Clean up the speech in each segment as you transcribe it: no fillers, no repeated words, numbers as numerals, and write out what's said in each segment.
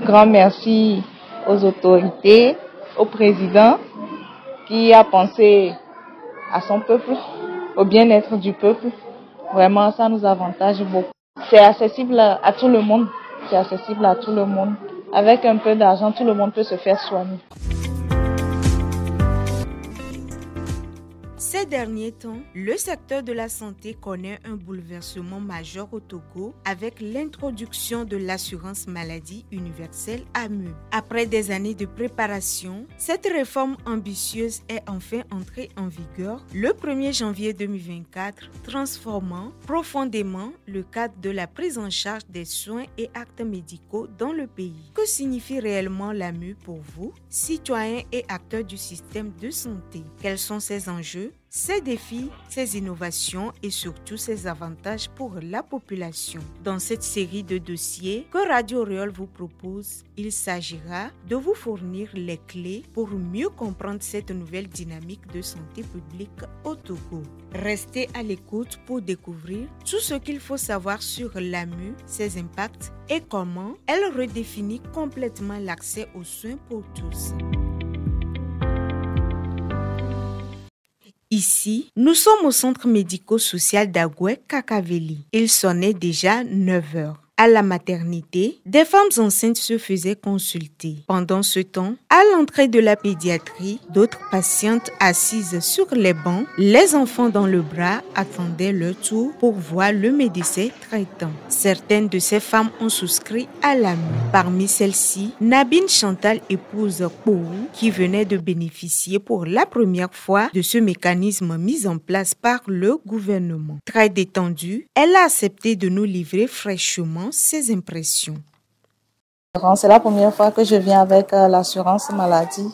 Grand merci aux autorités, au président qui a pensé à son peuple, au bien-être du peuple. Vraiment, ça nous avantage beaucoup. C'est accessible à tout le monde. C'est accessible à tout le monde. Avec un peu d'argent, tout le monde peut se faire soigner. Ces derniers temps, le secteur de la santé connaît un bouleversement majeur au Togo avec l'introduction de l'assurance maladie universelle AMU. Après des années de préparation, cette réforme ambitieuse est enfin entrée en vigueur le 1er janvier 2024, transformant profondément le cadre de la prise en charge des soins et actes médicaux dans le pays. Que signifie réellement l'AMU pour vous, citoyens et acteurs du système de santé? Quels sont ses enjeux, ses défis, ses innovations et surtout ses avantages pour la population? Dans cette série de dossiers que Radio Réole vous propose, il s'agira de vous fournir les clés pour mieux comprendre cette nouvelle dynamique de santé publique au Togo. Restez à l'écoute pour découvrir tout ce qu'il faut savoir sur l'AMU, ses impacts et comment elle redéfinit complètement l'accès aux soins pour tous. Ici, nous sommes au centre médico-social d'Agoué-Kakaveli. Il sonnait déjà 9 heures. À la maternité, des femmes enceintes se faisaient consulter. Pendant ce temps, à l'entrée de la pédiatrie, d'autres patientes assises sur les bancs, les enfants dans le bras, attendaient leur tour pour voir le médecin traitant. Certaines de ces femmes ont souscrit à l'AMU. Parmi celles-ci, Nabine Chantal épouse Kourou, qui venait de bénéficier pour la première fois de ce mécanisme mis en place par le gouvernement. Très détendue, elle a accepté de nous livrer fraîchement ses impressions. C'est la première fois que je viens avec l'assurance maladie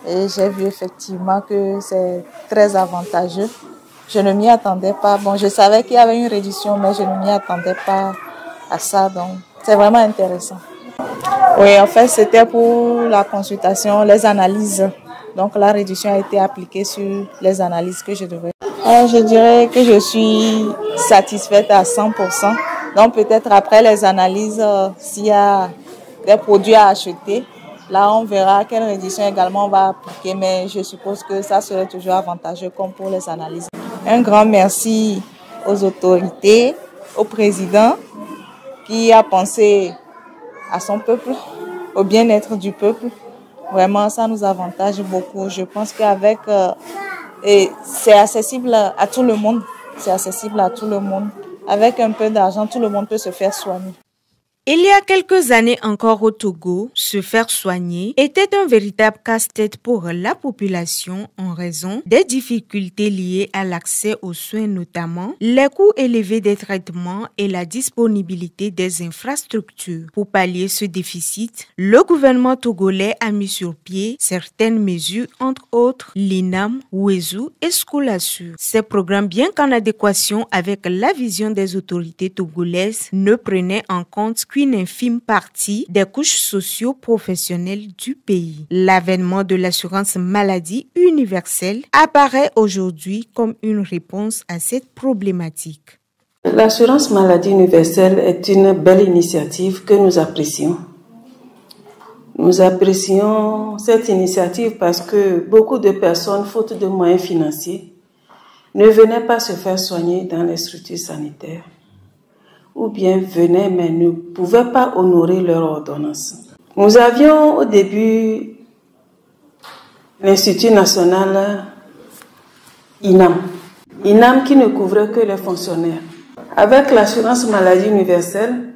et j'ai vu effectivement que c'est très avantageux. Je ne m'y attendais pas. Bon, je savais qu'il y avait une réduction, mais je ne m'y attendais pas à ça. Donc, c'est vraiment intéressant. Oui, en fait, c'était pour la consultation, les analyses. Donc, la réduction a été appliquée sur les analyses que je devais. Alors, je dirais que je suis satisfaite à 100%. Donc peut-être après les analyses, s'il y a des produits à acheter, là on verra quelle réduction également on va appliquer, mais je suppose que ça serait toujours avantageux comme pour les analyses. Un grand merci aux autorités, au président qui a pensé à son peuple, au bien-être du peuple. Vraiment, ça nous avantage beaucoup. Je pense qu'avec, c'est accessible à tout le monde. C'est accessible à tout le monde. Avec un peu d'argent, tout le monde peut se faire soigner. Il y a quelques années encore au Togo, se faire soigner était un véritable casse-tête pour la population en raison des difficultés liées à l'accès aux soins, notamment les coûts élevés des traitements et la disponibilité des infrastructures. Pour pallier ce déficit, le gouvernement togolais a mis sur pied certaines mesures, entre autres l'INAM, Ouezou et School-Assure. Ces programmes, bien qu'en adéquation avec la vision des autorités togolaises, ne prenaient en compte qu'une infime partie des couches socio-professionnelles du pays. L'avènement de l'assurance maladie universelle apparaît aujourd'hui comme une réponse à cette problématique. L'assurance maladie universelle est une belle initiative que nous apprécions. Nous apprécions cette initiative parce que beaucoup de personnes, faute de moyens financiers, ne venaient pas se faire soigner dans les structures sanitaires, ou bien venaient mais ne pouvaient pas honorer leur ordonnance. Nous avions au début l'Institut national INAM qui ne couvrait que les fonctionnaires. Avec l'assurance maladie universelle,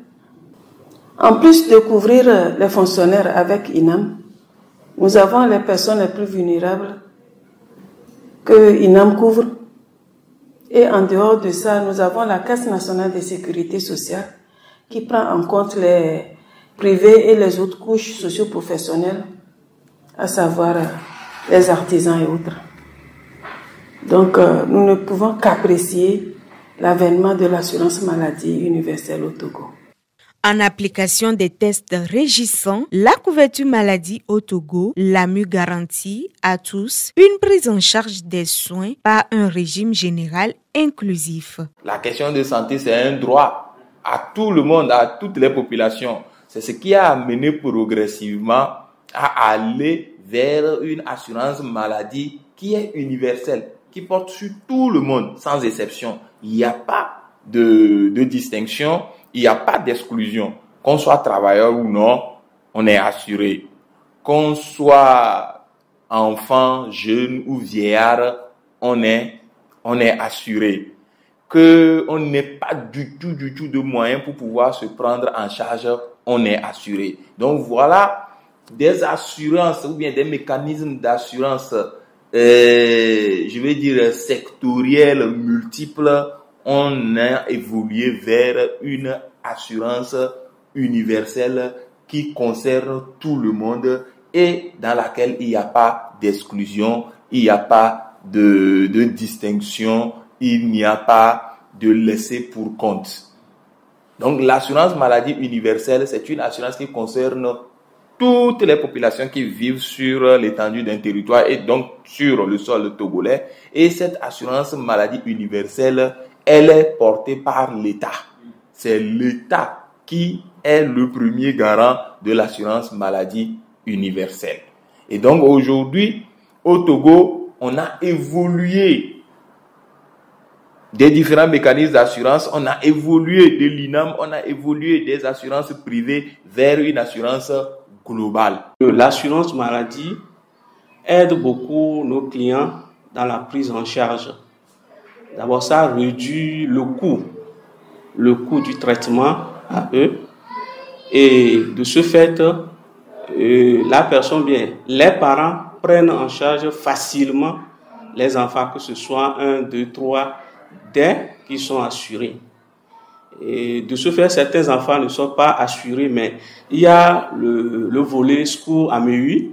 en plus de couvrir les fonctionnaires avec INAM, nous avons les personnes les plus vulnérables que INAM couvre. Et en dehors de ça, nous avons la Caisse nationale de sécurité sociale qui prend en compte les privés et les autres couches socio-professionnelles, à savoir les artisans et autres. Donc, nous ne pouvons qu'apprécier l'avènement de l'assurance maladie universelle au Togo. En application des tests régissant la couverture maladie au Togo, l'AMU garantit à tous une prise en charge des soins par un régime général inclusif. La question de santé, c'est un droit à tout le monde, à toutes les populations. C'est ce qui a amené progressivement à aller vers une assurance maladie qui est universelle, qui porte sur tout le monde, sans exception. Il n'y a pas de distinction, il n'y a pas d'exclusion. Qu'on soit travailleur ou non, on est assuré. Qu'on soit enfant, jeune ou vieillard, on est assuré. Qu'on n'ait pas du tout de moyens pour pouvoir se prendre en charge, on est assuré. Donc voilà des assurances ou bien des mécanismes d'assurance, je vais dire sectoriels, multiples. On a évolué vers une assurance universelle qui concerne tout le monde et dans laquelle il n'y a pas d'exclusion, il n'y a pas de distinction, il n'y a pas de laisser pour compte. Donc l'assurance maladie universelle, c'est une assurance qui concerne toutes les populations qui vivent sur l'étendue d'un territoire et donc sur le sol togolais. Et cette assurance maladie universelle, elle est portée par l'État. C'est l'État qui est le premier garant de l'assurance maladie universelle. Et donc aujourd'hui, au Togo, on a évolué des différents mécanismes d'assurance, on a évolué de l'INAM, on a évolué des assurances privées vers une assurance globale. L'assurance maladie aide beaucoup nos clients dans la prise en charge. D'abord, ça réduit le coût du traitement à eux. Et de ce fait, la personne, les parents prennent en charge facilement les enfants, que ce soit 1, 2, 3, dès qu'ils sont assurés. Et de ce fait, certains enfants ne sont pas assurés, mais il y a le volet secours AMEU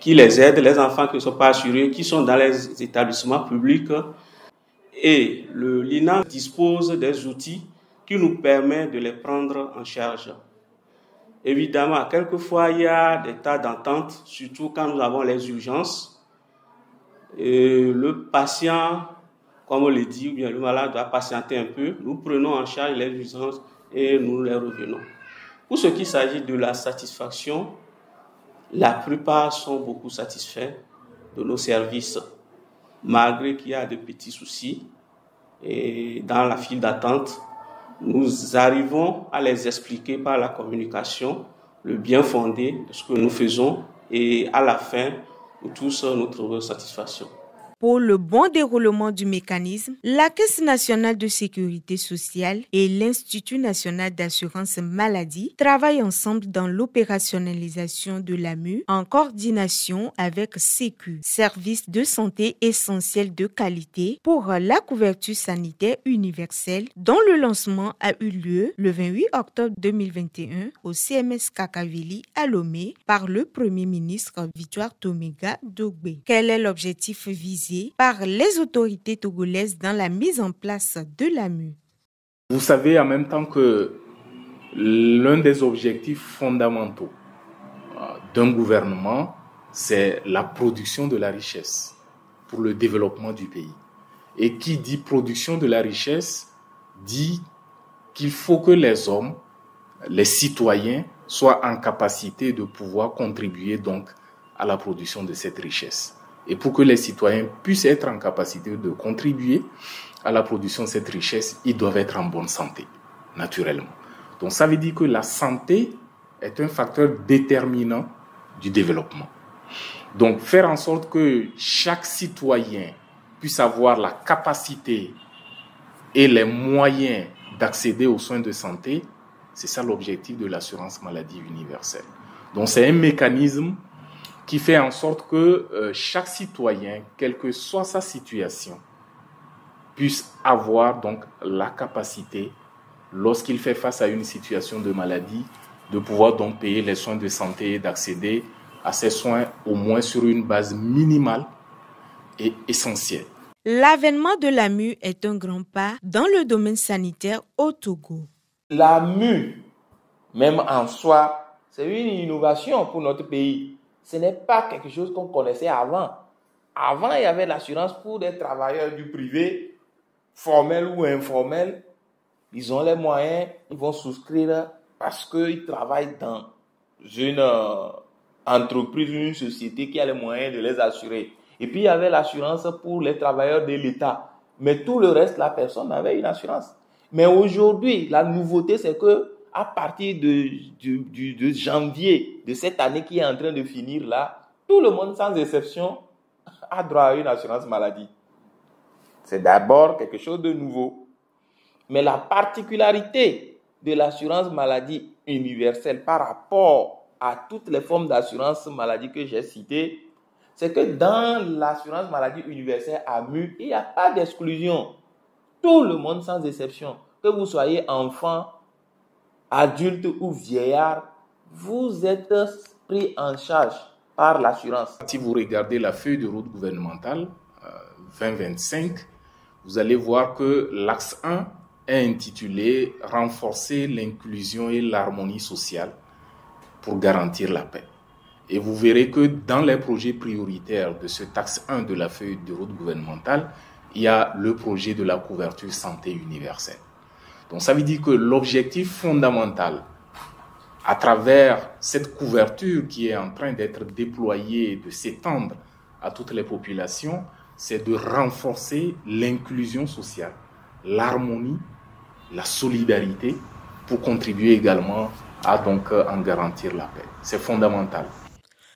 qui les aide, les enfants qui ne sont pas assurés, qui sont dans les établissements publics. Et l'INAM dispose des outils qui nous permettent de les prendre en charge. Évidemment, quelquefois, il y a des tas d'ententes, surtout quand nous avons les urgences. Et le patient, comme on le dit, ou bien le malade doit patienter un peu. Nous prenons en charge les urgences et nous les revenons. Pour ce qui s'agit de la satisfaction, la plupart sont beaucoup satisfaits de nos services, malgré qu'il y a de petits soucis. Et dans la file d'attente, nous arrivons à les expliquer par la communication le bien fondé de ce que nous faisons et à la fin, nous tous nous trouvons satisfaction. Pour le bon déroulement du mécanisme, la Caisse nationale de sécurité sociale et l'Institut national d'assurance maladie travaillent ensemble dans l'opérationnalisation de l'AMU en coordination avec Sécu, service de santé essentiel de qualité pour la couverture sanitaire universelle, dont le lancement a eu lieu le 28 octobre 2021 au CMS Kakaveli à Lomé par le Premier ministre Victoire Toméga Dogbe. Quel est l'objectif visé par les autorités togolaises dans la mise en place de l'AMU? Vous savez, en même temps que l'un des objectifs fondamentaux d'un gouvernement, c'est la production de la richesse pour le développement du pays. Et qui dit production de la richesse dit qu'il faut que les hommes, les citoyens, soient en capacité de pouvoir contribuer donc à la production de cette richesse. Et pour que les citoyens puissent être en capacité de contribuer à la production de cette richesse, ils doivent être en bonne santé, naturellement. Donc ça veut dire que la santé est un facteur déterminant du développement. Donc faire en sorte que chaque citoyen puisse avoir la capacité et les moyens d'accéder aux soins de santé, c'est ça l'objectif de l'assurance maladie universelle. Donc c'est un mécanisme qui fait en sorte que chaque citoyen, quelle que soit sa situation, puisse avoir donc la capacité, lorsqu'il fait face à une situation de maladie, de pouvoir donc payer les soins de santé et d'accéder à ces soins au moins sur une base minimale et essentielle. L'avènement de l'AMU est un grand pas dans le domaine sanitaire au Togo. L'AMU, même en soi, c'est une innovation pour notre pays. Ce n'est pas quelque chose qu'on connaissait avant. Avant, il y avait l'assurance pour des travailleurs du privé, formels ou informels. Ils ont les moyens, ils vont souscrire parce qu'ils travaillent dans une entreprise, une société qui a les moyens de les assurer. Et puis, il y avait l'assurance pour les travailleurs de l'État. Mais tout le reste, la personne n'avait une assurance. Mais aujourd'hui, la nouveauté, c'est que à partir de janvier de cette année qui est en train de finir là, tout le monde, sans exception, a droit à une assurance maladie. C'est d'abord quelque chose de nouveau. Mais la particularité de l'assurance maladie universelle par rapport à toutes les formes d'assurance maladie que j'ai citées, c'est que dans l'assurance maladie universelle AMU, il n'y a pas d'exclusion. Tout le monde, sans exception, que vous soyez enfant, adulte ou vieillard, vous êtes pris en charge par l'assurance. Si vous regardez la feuille de route gouvernementale 2025, vous allez voir que l'axe 1 est intitulé « Renforcer l'inclusion et l'harmonie sociale pour garantir la paix ». Et vous verrez que dans les projets prioritaires de ce axe 1 de la feuille de route gouvernementale, il y a le projet de la couverture santé universelle. Donc ça veut dire que l'objectif fondamental à travers cette couverture qui est en train d'être déployée, de s'étendre à toutes les populations, c'est de renforcer l'inclusion sociale, l'harmonie, la solidarité pour contribuer également à donc en garantir la paix. C'est fondamental.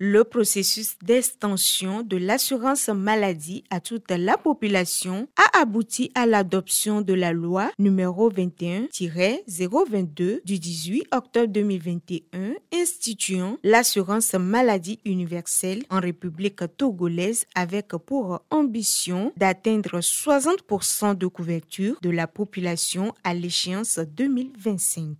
Le processus d'extension de l'assurance maladie à toute la population a abouti à l'adoption de la loi numéro 21-022 du 18 octobre 2021 instituant l'assurance maladie universelle en République togolaise avec pour ambition d'atteindre 60% de couverture de la population à l'échéance 2025.